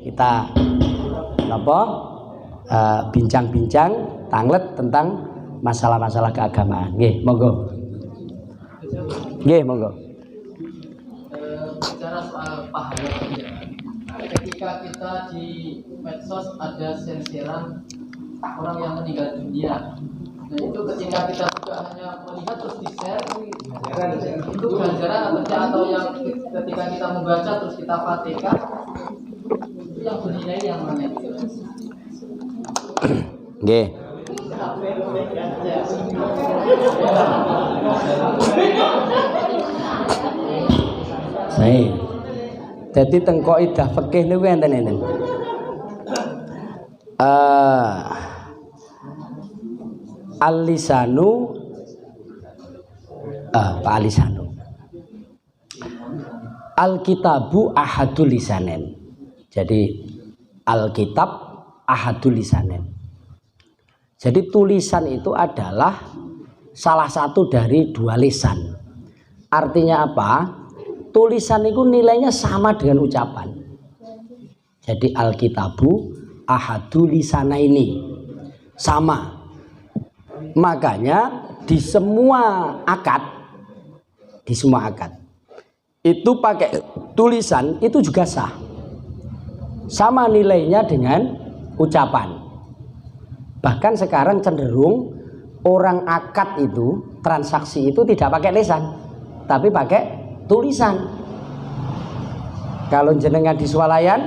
kita bincang-bincang tanglet tentang masalah-masalah keagamaan. Nggih, monggo. Nggih, monggo. Bicara soal pahala ketika kita di medsos ada sensiran orang yang meninggal dunia. Nah itu ketika kita juga hanya melihat terus di-share itu ganjaran atau yang ketika kita membaca terus kita fatihah itu yang bernilai yang mana gitu. Nggih. Saya jadi tengkok idah fikih niku enten-enten. Al-lisanu Pak Alisanu. Al-kitabu ahadul lisanen. Jadi Alkitab ahadul lisanen. Jadi tulisan itu adalah salah satu dari dua lisan. Artinya apa? Tulisan itu nilainya sama dengan ucapan. Jadi Alkitabu ahadul lisana ini sama. Makanya di semua akad itu pakai tulisan itu juga sah. Sama nilainya dengan ucapan. Bahkan sekarang cenderung orang akad itu, transaksi itu tidak pakai lisan, tapi pakai tulisan. Kalau jenengan di swalayan,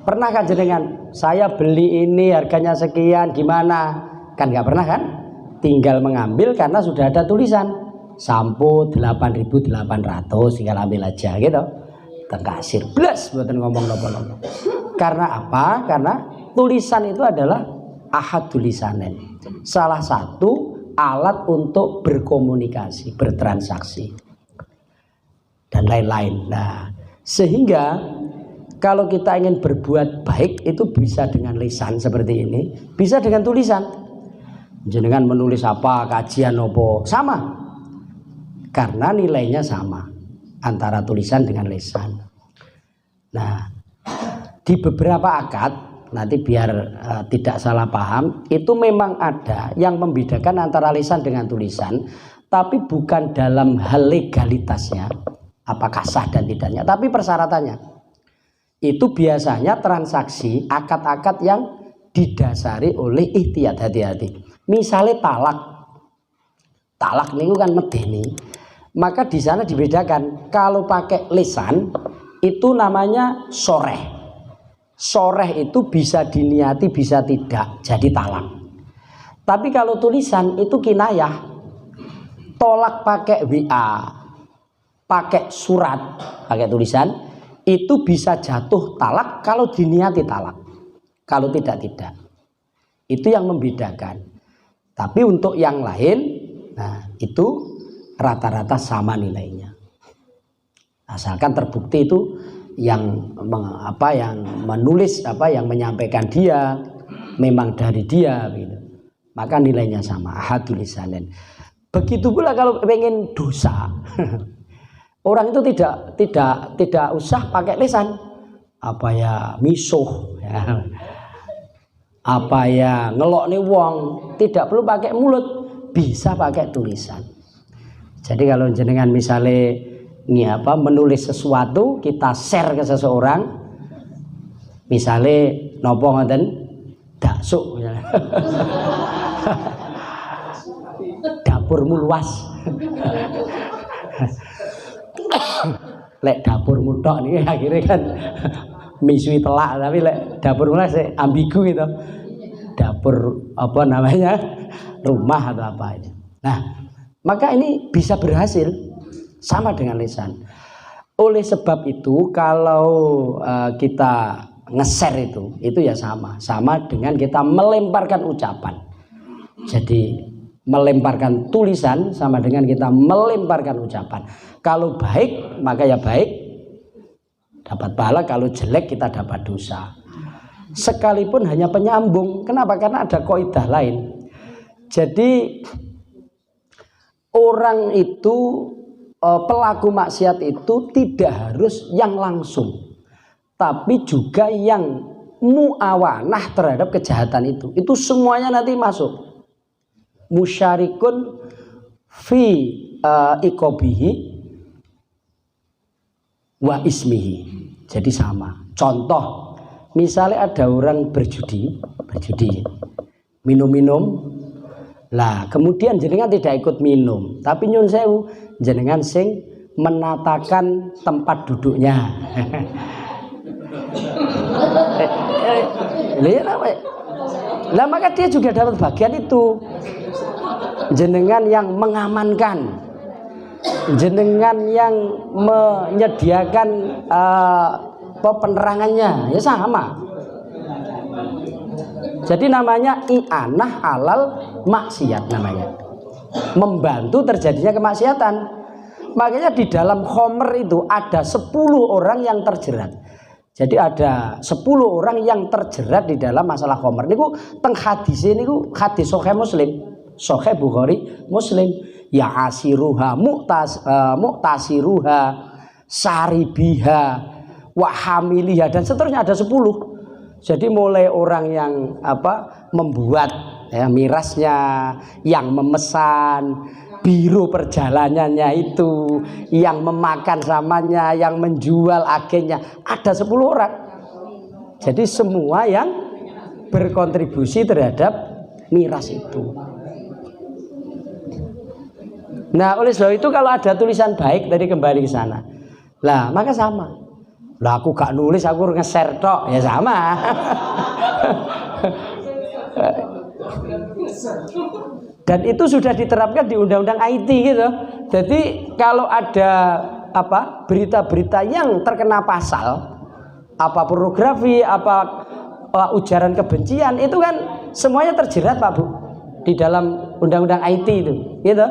pernah kan jenengan, saya beli ini harganya sekian, gimana? Kan nggak pernah kan? Tinggal mengambil karena sudah ada tulisan. Sampo 8.800 tinggal ambil aja gitu. Tengkasir blas buatan ngomong nopo-nopo. Karena apa? Karena tulisan itu adalah ahadul lisanen. Salah satu alat untuk berkomunikasi, bertransaksi dan lain-lain. Nah, sehingga kalau kita ingin berbuat baik itu bisa dengan lisan seperti ini, bisa dengan tulisan. Jenengan menulis apa, kajian apa, sama. Karena nilainya sama antara tulisan dengan lisan. Nah, di beberapa akad, nanti biar tidak salah paham, itu memang ada yang membedakan antara lisan dengan tulisan, tapi bukan dalam hal legalitasnya, apakah sah dan tidaknya, tapi persyaratannya. Itu biasanya transaksi akad-akad yang didasari oleh ihtiyat, hati-hati. Misalnya talak niku kan medeni, maka di sana dibedakan. Kalau pakai lisan itu namanya soreh. Soreh itu bisa diniati, bisa tidak, jadi talak. Tapi kalau tulisan itu kinayah. Tolak pakai WA, pakai surat, pakai tulisan, itu bisa jatuh talak kalau diniati talak. Kalau tidak. Itu yang membedakan. Tapi untuk yang lain, nah itu rata-rata sama nilainya. Asalkan terbukti itu yang menulis yang menyampaikan dia memang dari dia gitu. Maka nilainya sama, ahadul lisanen. Begitu pula kalau pengen dosa. Orang itu tidak usah pakai lisan. Misuh ya. Ngelokne wong, tidak perlu pakai mulut, bisa pakai tulisan. Jadi kalau jenengan misalnya menulis sesuatu, kita share ke seseorang, misalnya nopo ngoten daksuk dapurmu luas. Lek dapurmu tok niki akhirnya kan misui telak, tapi lek dapurmu luas ambigu gitu. Dapur rumah atau apa ini. Nah, maka ini bisa berhasil sama dengan lisan. Oleh sebab itu kalau kita nge-share itu ya sama dengan kita melemparkan ucapan. Jadi melemparkan tulisan sama dengan kita melemparkan ucapan. Kalau baik maka ya baik, dapat pahala. Kalau jelek kita dapat dosa. Sekalipun hanya penyambung. Kenapa? Karena ada kaidah lain. Jadi orang itu pelaku maksiat itu tidak harus yang langsung, tapi juga yang muawanah terhadap kejahatan itu. Itu semuanya nanti masuk. Musyarikun fi iqabihi wa ismihi. Jadi sama. Contoh, misalnya ada orang berjudi, minum-minum. Lah, kemudian jenengan tidak ikut minum, tapi nyun sewu jenengan sing menatakan tempat duduknya. Lah maka dia juga dapat bagian itu. Jenengan yang mengamankan, jenengan yang menyediakan penerangannya, ya sama. Jadi namanya i'anah alal maksiat namanya. Membantu terjadinya kemaksiatan. Makanya di dalam khomer itu ada 10 orang yang terjerat. Jadi ada 10 orang yang terjerat di dalam masalah khomer. Niku teng hadis niku hadis Sahih Muslim, Sahih Bukhari, Muslim. Ya asiruha muktasiruha saribiha wa hamiliha dan seterusnya ada 10. Jadi mulai orang yang membuat ya, mirasnya, yang memesan, biro perjalanannya itu, yang memakan samanya, yang menjual agennya, ada 10 orang. Jadi semua yang berkontribusi terhadap miras itu. Nah, oleh sebab itu kalau ada tulisan baik tadi kembali ke sana. Lah, maka sama. Lah aku gak nulis, aku nge-share tok, ya sama. Dan itu sudah diterapkan di undang-undang IT gitu. Jadi kalau ada berita-berita yang terkena pasal pornografi, ujaran kebencian, itu kan semuanya terjerat Pak Bu di dalam undang-undang IT itu, gitu.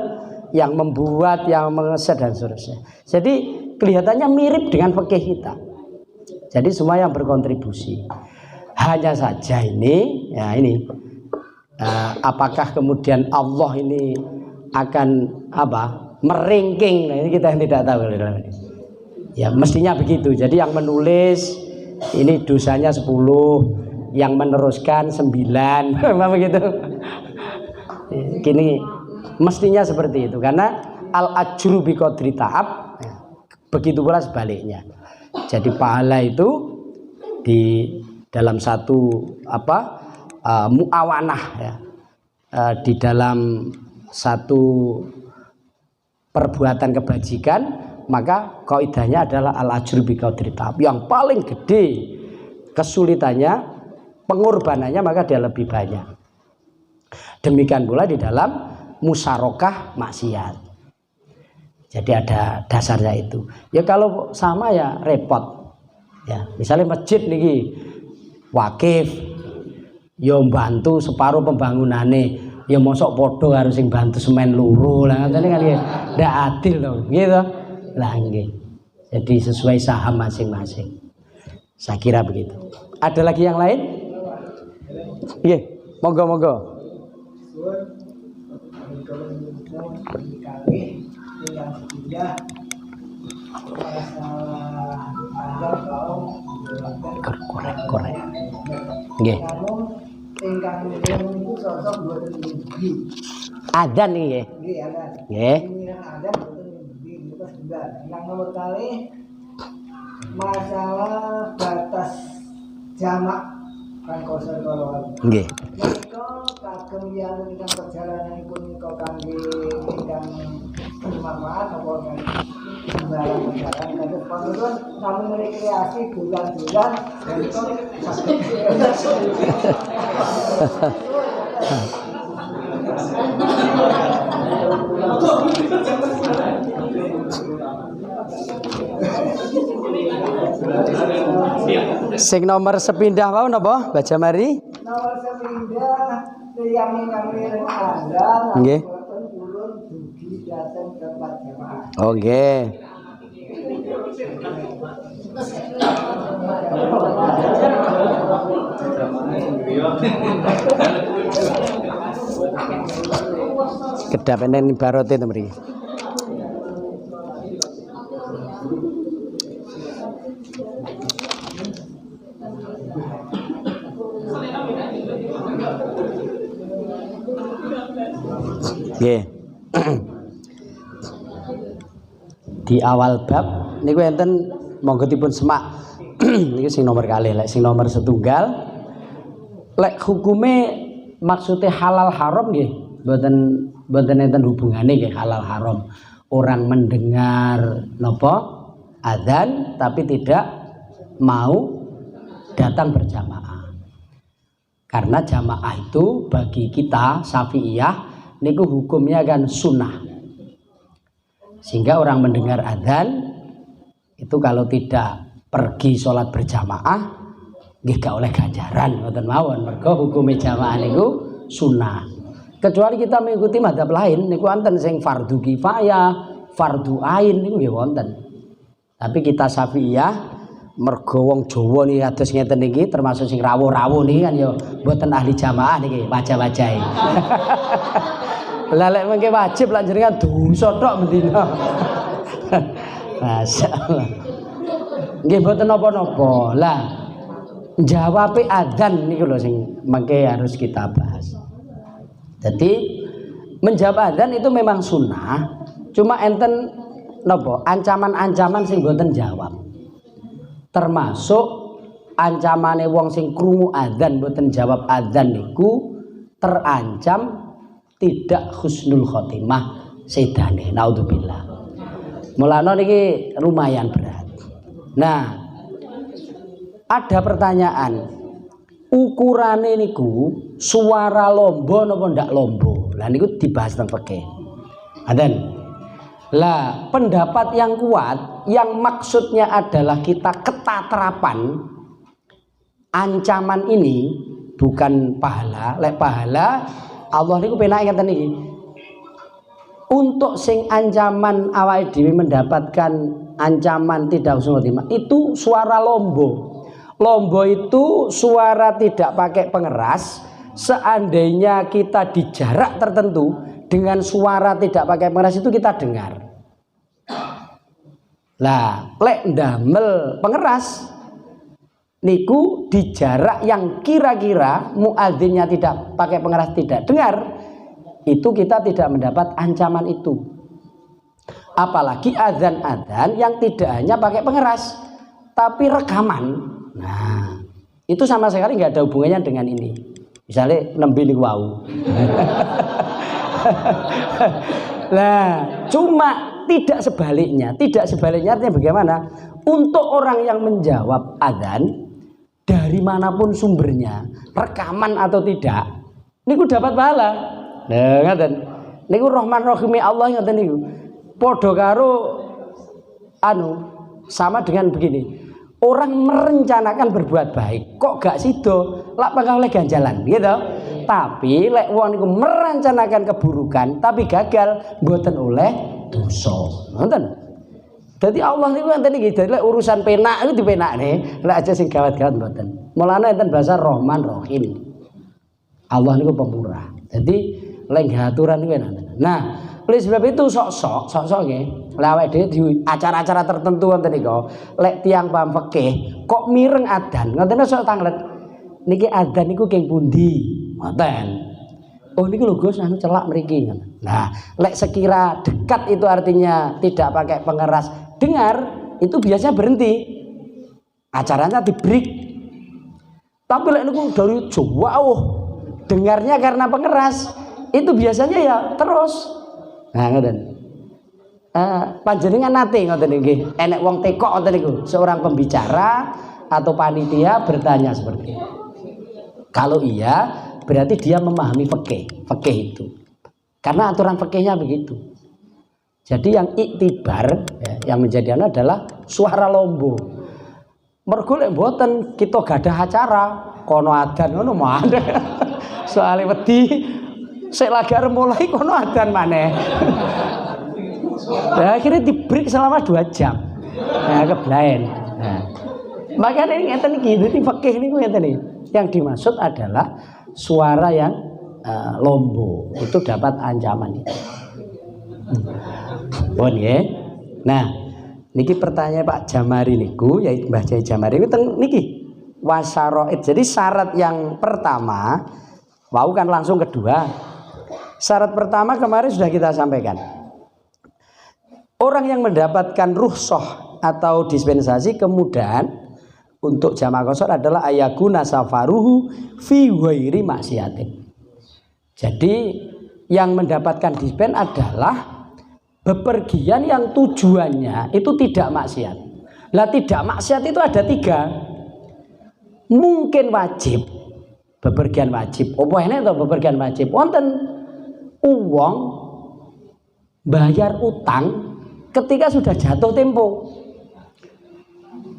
Yang membuat, yang mengeset dan seterusnya. Jadi kelihatannya mirip dengan fikih kita. Jadi semua yang berkontribusi. Hanya saja ini, apakah kemudian Allah ini akan meranking? Nah, ini kita yang tidak tahu. Ya mestinya begitu. Jadi yang menulis ini dosanya 10, yang meneruskan 9, begitu. Gini mestinya seperti itu karena al ajru bi qadri ta'ab. Begitu pula sebaliknya. Jadi pahala itu di dalam satu muawanah ya, di dalam satu perbuatan kebajikan, maka kaidahnya adalah al ajru bi qadri ta'ab. Yang paling gede kesulitannya, pengorbanannya, maka dia lebih banyak. Demikian pula di dalam musyarakah maksiat. Jadi ada dasarnya itu. Ya kalau sama ya repot. Ya, misalnya masjid niki wakif, ya bantu separuh pembangunane, ya mosok podo harus sing bantu semen loro lah ngene kan ya. Ndak adil loh, gitu. Lah nggih. Jadi sesuai saham masing-masing. Saya kira begitu. Ada lagi yang lain? Nggih, monggo-monggo. Yang ketiga korek. Nggih. Ingkang niku sosok boten nggih. Adzan nggih. Nggih, adzan. Nggih. Adzan boten nggih, terus enggak. Yang nomor kali masalah batas jamak kan kosor kalau. Nggih. Kagem yang ingkang perjalanan punika kangge ingkang bermanfaat apa kan sembarang perjalanan kados panjenengan namun rekreasi bulan-bulan dan itu sing nomor sepindah mau napa baca mari nomor sepindah yang ngambil Anda nggih ulun dugi datang tempat jemaah. Oke. Kedap enen barote to mriki. Nggih. Di awal bab niku enten monggo dipun semak. Niku sing nomor kalih, lek sing nomor setunggal lek hukume maksudnya halal haram nggih mboten enten hubungane nggih halal haram. Orang mendengar napa adzan tapi tidak mau datang berjamaah. Karena jamaah itu bagi kita Syafi'iyah niku hukumnya kan sunnah. Sehingga orang mendengar adzan itu kalau tidak pergi sholat berjamaah nggih gak oleh ganjaran ngoten mawon. Mergo hukume jamaah niku sunnah. Kecuali kita mengikuti mazhab lain niku wonten sing fardu kifayah, fardu ain niku nggih wonten. Tapi kita Syafi'iyah mergo wong Jawa niki kados ngeten niki termasuk sing rawuh-rawuh niki kan ya mboten ahli jamaah niki wajah-wajahe. Lah lek mengke wajib lak jenengan dosa tok mendina. Masyaallah. Nggih mboten napa-napa. Lah jawabe adzan niku lho sing mengke harus kita bahas. Jadi menjawab adzan itu memang sunnah, cuma enten napa ancaman-ancaman sing mboten jawab. Termasuk ancamane wong sing krungu adzan mboten jawab adzan niku terancam tidak husnul khotimah sedane naudzubillah. Mulane niki lumayan berat. Nah, ada pertanyaan. Ukurane niku suara lombo napa ndak lombo. Lah niku dibahas teng fikih. Adan. Lah, pendapat yang kuat yang maksudnya adalah kita ketatrapan ancaman ini bukan pahala. Lek pahala Allah niku penak ngeten iki. Untuk sing ancaman awake dhewe mendapatkan ancaman tidak husnul khotimah itu suara lombo. Lombo itu suara tidak pakai pengeras. Seandainya kita di jarak tertentu dengan suara tidak pakai pengeras itu kita dengar. Lah, lek ndamel pengeras niku di jarak yang kira-kira muadzinnya tidak pakai pengeras tidak dengar, itu kita tidak mendapat ancaman itu. Apalagi adzan-adzan yang tidak hanya pakai pengeras tapi rekaman. Nah, itu sama sekali nggak ada hubungannya dengan ini. Misalnya nembe niku wau. Nah, cuma tidak sebaliknya. Tidak sebaliknya artinya bagaimana? Untuk orang yang menjawab adzan dari manapun sumbernya, rekaman atau tidak, niku dapat pahala. Nah, ngaten. Niku Rahman Rahime Allah ngaten niku. Padha karo sama dengan begini. Orang merencanakan berbuat baik kok gak sido, lak bakal oleh ganjalan, gitu. Tapi lek wong niku merencanakan keburukan tapi gagal, mboten oleh dosa. Ngoten. Dadi Allah niku enten iki dadi lek urusan penak iku dipenakne, lek aja sing gawat-gawat mboten. Mulane enten bahasa Rahman Rahim. Allah niku pemurah. Jadi lek aturan niku enak. Nah, oleh sebab itu sok-sok nggih. Lah awake dhewe di acara-acara tertentu wonten niku, lek tiyang paham fikih kok mireng adzan, ngoten sok tanglet. Niki adzan niku keng pundi? Ngoten. Oh niku lho Gus anu celak mriki. Nah, lek sekira dekat itu artinya tidak pakai pengeras, dengar itu biasanya berhenti. Acaranya di break. Tapi lek niku dari jauh dengarnya karena pengeras, itu biasanya ya terus. Nah, ngoten. Panjenengan nate ngoten nggih, enek wong tekok ngoten niku, seorang pembicara atau panitia bertanya seperti itu. Kalau iya, berarti dia memahami fikih itu. Karena aturan fikihnya begitu. Jadi yang iktibar ya, yang menjadi adalah suara lombo. Mergo lek mboten kita gadah acara kono adzan ngono mandek. Soale wedi sik lagi arep mulai kono adzan maneh. Nah, akhirnya di break selama 2 jam. Nah, keblaen. Nah, makanya ini ngeten iki, dadi fikih niku ngeten iki. Yang dimaksud adalah suara yang lombo itu dapat ancaman itu. Bon ya. Nah, niki pertanyaan Pak Jamari niku, yaitu Mbah Jai Jamari niku niki wasaroid. Jadi syarat yang pertama, wau kan langsung kedua. Syarat pertama kemarin sudah kita sampaikan. Orang yang mendapatkan rukhsah atau dispensasi kemudahan untuk jamak qasar adalah ayakuna safaruhu fi ghairi maksiatin. Jadi yang mendapatkan dispen adalah bepergian yang tujuannya itu tidak maksiat. Lah tidak maksiat itu ada 3. Mungkin wajib, bepergian wajib. Apa ini atau bepergian wajib? Wonten uang bayar utang ketika sudah jatuh tempo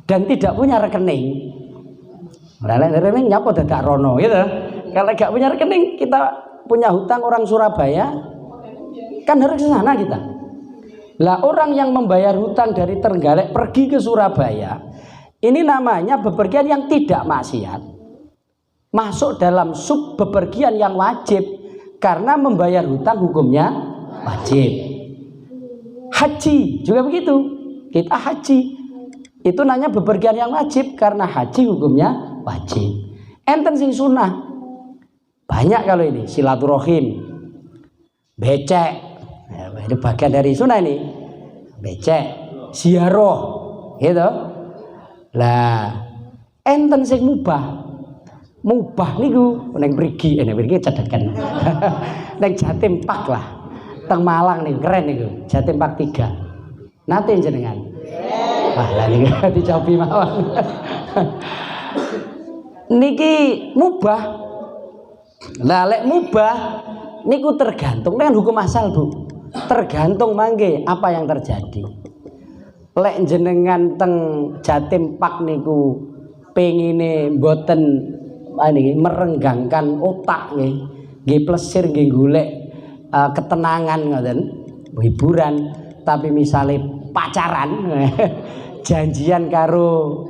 dan tidak punya rekening. Rekening nyapa dadak rono gitu. Kalau nggak punya rekening, kita punya hutang orang Surabaya kan harus ke sana kita. Lah orang yang membayar hutang dari Trenggalek pergi ke Surabaya, ini namanya bepergian yang tidak maksiat. Masuk dalam sub bepergian yang wajib karena membayar hutang hukumnya wajib. Haji juga begitu. Kita haji itu namanya bepergian yang wajib karena haji hukumnya wajib. Enten sing sunnah. Banyak kalau ini silaturahim, becek, ya, ini bagian dari sunnah ini, becek, ziarah, gitu. Lah, enten sing mubah niku neng pergi cedekan, neng Jatim Pak lah, teng Malang nih keren niku, Jatim Pak 3, nanti jenengan, lah niku dicobi mawon, niki mubah. Lah lek mubah niku tergantung dengan hukum asal, Bu. Tergantung mangke apa yang terjadi. Lek jenengan teng Jatim Pak niku pengine mboten merenggangkan otak nggih plesir nggih golek ketenangan ngoten, hiburan, tapi misalnya pacaran janjian karo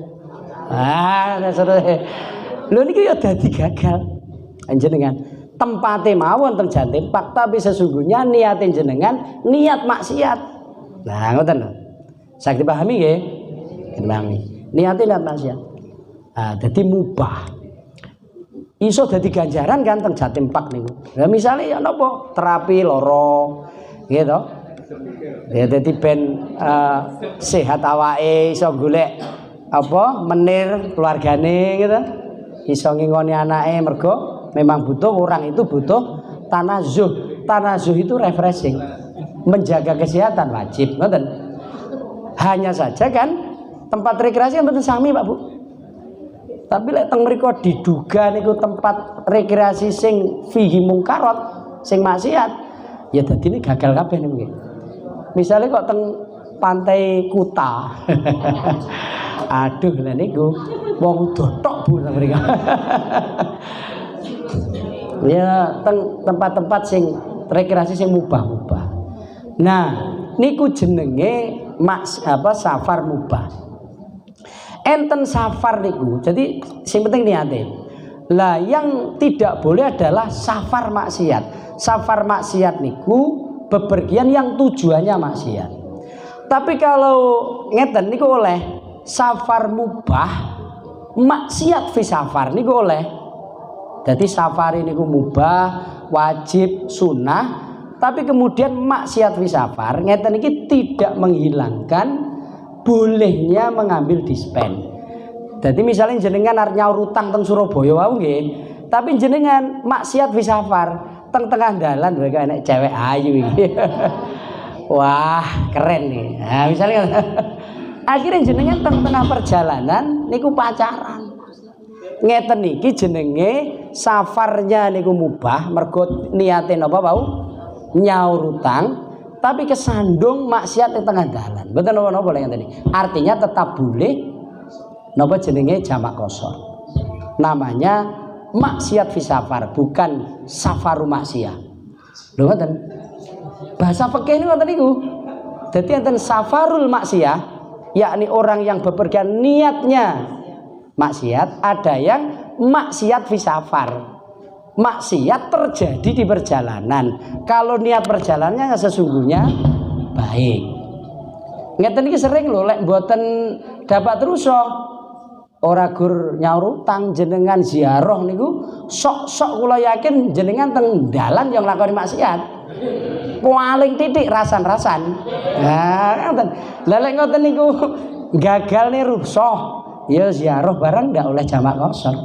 lho niki ya dadi gagal. Jenengan tempate mawon teng Jatim Pak tapi sesungguhnya niate jenengan niat maksiat. Nah, ngoten lho. Sak dipahami nggih? Dipahami. Niate niat maksiat. Ah, dadi mubah. Iso dadi ganjaran kan teng Jatim Pak niku. Lah misale ya napa? Terapi loro, gitu. Ya dadi ben sehat awake, iso golek apa menir keluargane gitu. Iso ngingoni anake mergo memang butuh orang itu butuh tanazuh. Tanazuh itu refreshing, menjaga kesehatan wajib, ngoten. Hanya saja kan tempat rekreasi yang mboten sami, Pak Bu. Tapi lek teng mriku diduga niku tempat rekreasi sing fihi mungkarat, sing maksiat, ya dadine gagal kabeh niku. Misalnya kok teng pantai Kuta. Aduh lha niku wong dotok Bu teng mriku. Ya tempat-tempat sing rekreasi sing mubah-mubah. Nah, niku jenenge safar mubah. Enten safar niku. Jadi sing penting niate. Lah yang tidak boleh adalah safar maksiat. Safar maksiat niku bepergian yang tujuannya maksiat. Tapi kalau ngeten niku oleh safar mubah, maksiat fi safar niku oleh. Jadi safari niku mubah, wajib, sunnah, tapi kemudian maksiat fi safar ngeten iki tidak menghilangkan bolehnya mengambil dispen. Jadi misalnya jenengan arep nyaur utang teng Surabaya wau nggih, tapi jenengan maksiat fi safar teng tengah dalan wae enek cewek ayu iki. Wah, keren nih. Nah, misalnya akhirnya jenengan teng tengah perjalanan niku pacaran. Ngeten niki jenenge safarnya niku mubah mergo niate napa wau nyaur utang tapi kesandung maksiat di tengah dalan. Mboten napa-napa lek ngeten iki. Artinya tetap boleh napa jenenge jamak qasar. Namanya maksiat fi safar, bukan safaru maksiat. Lho ngoten. Bahasa fikih niku ngoten niku. Dadi enten safarul maksiat, yakni orang yang bepergian niatnya maksiat, ada yang maksiat fi safar. Maksiat terjadi di perjalanan. Kalau niat perjalanannya sesungguhnya baik. Ngeten iki sering lho lek mboten dapat rusuh. ora gur nyaur utang jenengan ziarah niku sok-sok kula yakin jenengan teng dalan yang nglakoni maksiat. Paling titik rasan-rasan. Nah, ngoten. Lah lek ngoten niku gagal nih rusuh, ya ziarah barang ndak oleh jamak kosong.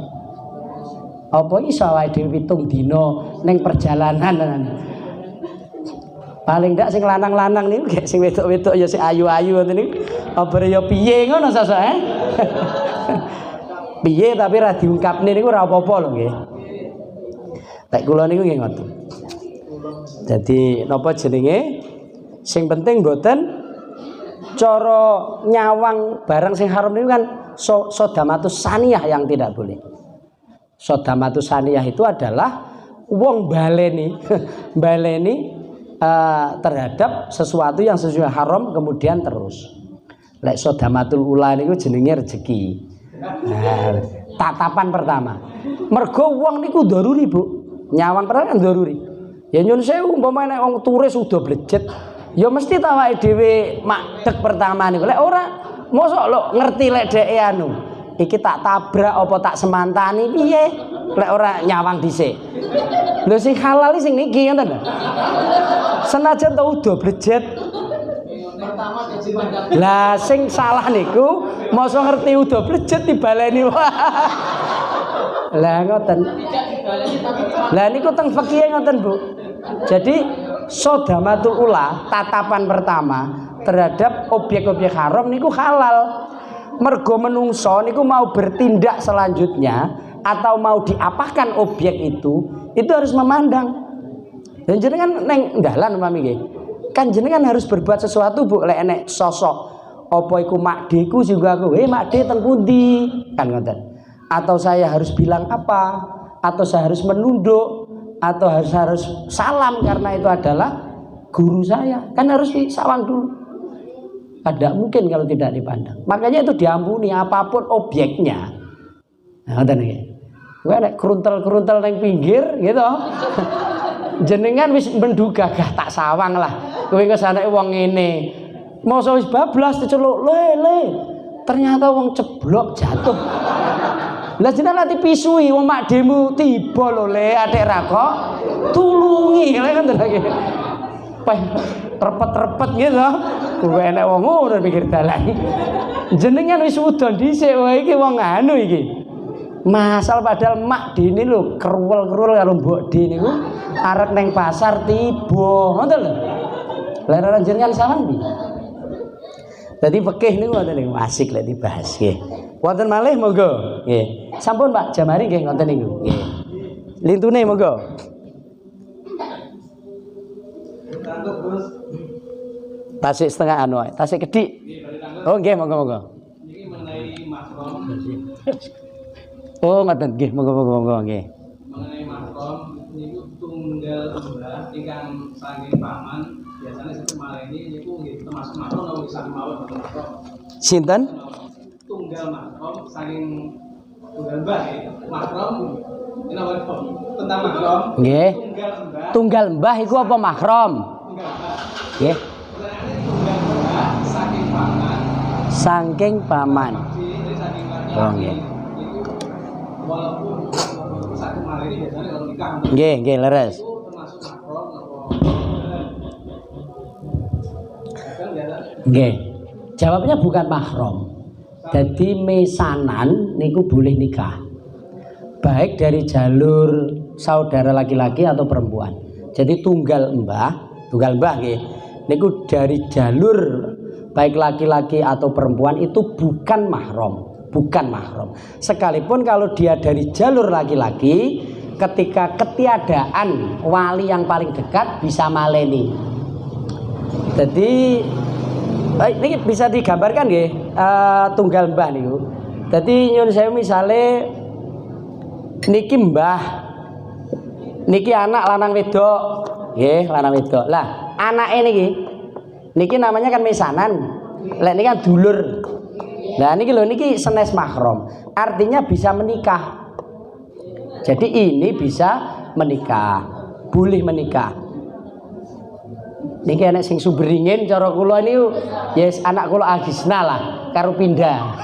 Apa iso wae dhewe 7 dina ning perjalanan. Paling ndak sing lanang-lanang niku gek sing wedok-wedok ya sing ayu-ayu ngoten niku. Apa ya piye ngono sosok piye tapi ra diungkapne niku ora apa-apa lho nggih. Tek kula niku nggih ngoten. Jadi napa jenenge? Sing penting mboten cara nyawang barang sing haram niku kan sodamatus saniyah yang tidak boleh. Sodamatus saniyah itu adalah wong baleni terhadap sesuatu yang sesuai haram kemudian terus. Lek sodamatul ula niku jenenge rezeki. Nah, tatapan pertama. Mergo wong niku daruri, Bu. Nyawang pertama kan daruri. Ya nyun sewu umpama nek wong turis udah blejet, ya mesti ta awake dhewe makdek pertama niku. Lek ora mosok lho ngerti lek dheke anu. Iki tak tabrak apa tak semantani piye? Lek ora nyawang dhisik. Lho sing halal sing niki ngoten lho. Senajan ta udah blejet. Pertama dipandang. Lah sing salah niku mosok ngerti udah blejet dibaleni. Lah ngoten. Lah niku teng fikih ngoten, Bu. Jadi sodamatul ula, tatapan pertama terhadap objek-objek haram niku halal. Mergo menungso niku mau bertindak selanjutnya atau mau diapakan objek itu harus memandang. Dan jenengan neng dalan umpami nggih. Kan jenengan harus berbuat sesuatu, Bu. Lek enek sosok apa iku makdeku juga aku, makde teng pundi? Kan ngoten. Atau saya harus bilang apa? Atau saya harus menunduk? Atau harus salam karena itu adalah guru saya? Kan harus disawang dulu. Tidak mungkin kalau tidak dipandang. Makanya itu diampuni apapun objeknya. Nah, ngoten iki. Kowe nek kruntel-kruntel ning pinggir gitu. Jenengan wis menduga gah tak sawang lah. Kowe kesanake wong ngene. Mosok wis bablas diceluk, le. Ternyata wong ceblok jatuh. Lah jenengan nanti pisui wong makdemu tiba lho le atik ra kok. Tulungi lek ngoten iki. Peh repet-repet gitu. Kowe enek wong ngono pikir dalan. Jenengan wis udon dhisik wae iki wong anu iki. Masal padahal mak dene lho keruwel-keruwel karo mbok de niku arep neng pasar tiba. Ngoten lho. Lah ora jenengan sawan piye? Dadi fikih niku ngoten niku asik lek dibahas nggih. Wonten malih monggo. Nggih. Sampun Pak Jamari nggih ngoten niku. Nggih. Lintune monggo. Tasik setengah anu, tasik kedik. Oh nggih monggo. Niki mengenai mahram. Oh ngoten nggih monggo nggih. Mengenai mahram niku tunggal mbah ingkang saking paman biasanya satu maleni niku nggih termasuk mahram napa saking mawon mahram. Sinten? Tunggal mahram saking tunggal mbah mahram ini napa tentang mahram. Nggih. Tunggal mbah iku apa mahram? Tunggal mbah. Nggih. Tunggal mbah saking paman. Saking paman. Oh nggih. Walaupun satu maleni biasanya kalau nikah Nggih leres. itu termasuk mahram apa? Nggih. Jawabnya bukan mahram. Jadi mesanan niku boleh nikah. Baik dari jalur saudara laki-laki atau perempuan. Jadi tunggal mbah nggih. Niku dari jalur baik laki-laki atau perempuan itu bukan mahram. Sekalipun kalau dia dari jalur laki-laki, ketika ketiadaan wali yang paling dekat bisa maleni. Jadi ini bisa digambarkan nggih tunggal mbah niku. Jadi nyun sewu misale niki mbah niki anak lanang wedok, nggih lanang wedok. Lah anake niki namanya kan mesanan. Lek niki kan dulur. Nah niki lho niki senes mahram. Artinya bisa menikah. Jadi ini bisa menikah. Boleh menikah. Niki anak sing suberingin cara kula niku yes anak kula Agisna lah karo pindah.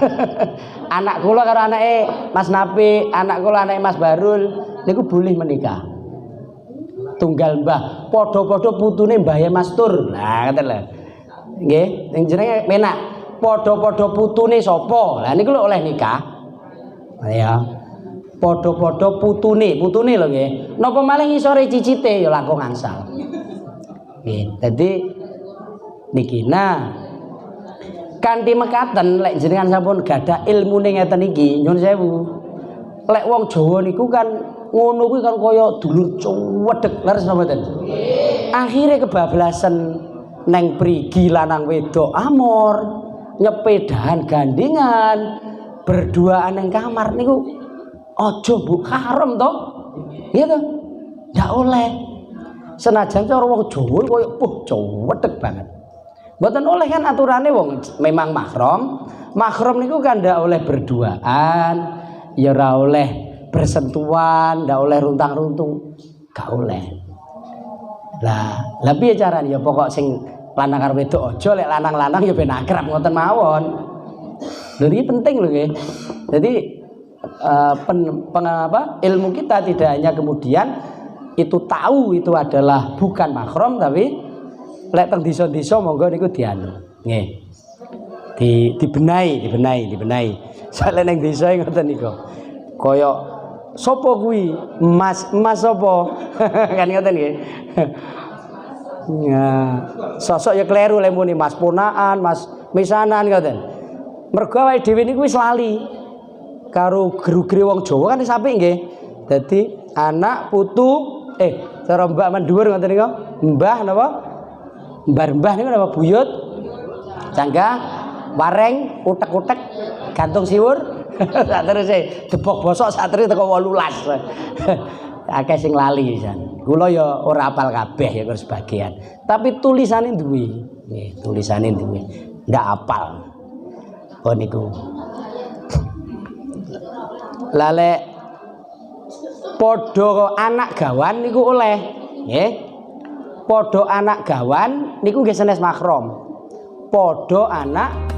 anak kula karo anake Mas Napi, anak kula anake Mas Barul niku boleh menikah. Tunggal mbah, padha-padha putune mbahe Mas Tur. Nah, ngoten lho. Nggih, sing jenenge penak. Padha-padha putune sapa? Lah niku lho oleh nikah. Ya. Padha-padha putune lho nggih. Napa malih ngisore cicite ya langkung angsal. Nggih, dadi niki kanthi mekaten lek jenengan sampun gadah ilmune ngeten iki, nyuwun sewu. Lek wong Jawa niku kan ngono kuwi kan kaya dulur cuwedhek leres napa mboten? Akhire kebablasan neng prigi lanang wedok amor, nyepedahan gandengan, berduaan neng kamar niku aja Bu haram to. Iya to? Ndak oleh. Senajan cara wong Jawa kaya cuwedhek banget. Mboten oleh kan aturane wong memang mahram. Mahram niku kan ndak oleh berduaan, ya ora oleh bersentuhan, ndak oleh runtang-runtung, gak oleh. Lah piye carane ya pokok sing lanang karo wedok aja, lek lanang-lanang ya ben akrab ngoten mawon. Lho iki penting lho nggih. Jadi ilmu kita tidak hanya kemudian itu tahu itu adalah bukan mahram, tapi lek teng desa-desa monggo niku dianu. Nggih. Dibenahi. Soale ning desa ngoten niku. Kaya sapa kuwi? Mas sapa? Kan ngoten nggih. Ya, sosok ya kleru lek muni Mas Ponaan, Mas misanan ngoten. Mergo awake dhewe niku wis lali karo gru-gru wong Jawa kan sampe nggih. Dadi anak putu cara mbak mandhuwur ngoten niku. Mbah napa? Mbah niku napa buyut? Canggah, wareng, utek-utek, gantung siwur. Sak teruse debok bosok sak terus teko 18. Akeh sing lali pisan. Kula ya ora apal kabeh ya karo sebagian. Tapi tulisane duwe. Nggih, tulisane duwe. Ndak apal. Oh niku. Lale padha anak gawan niku oleh, nggih. Padha anak gawan niku nggih sanes mahram. Padha anak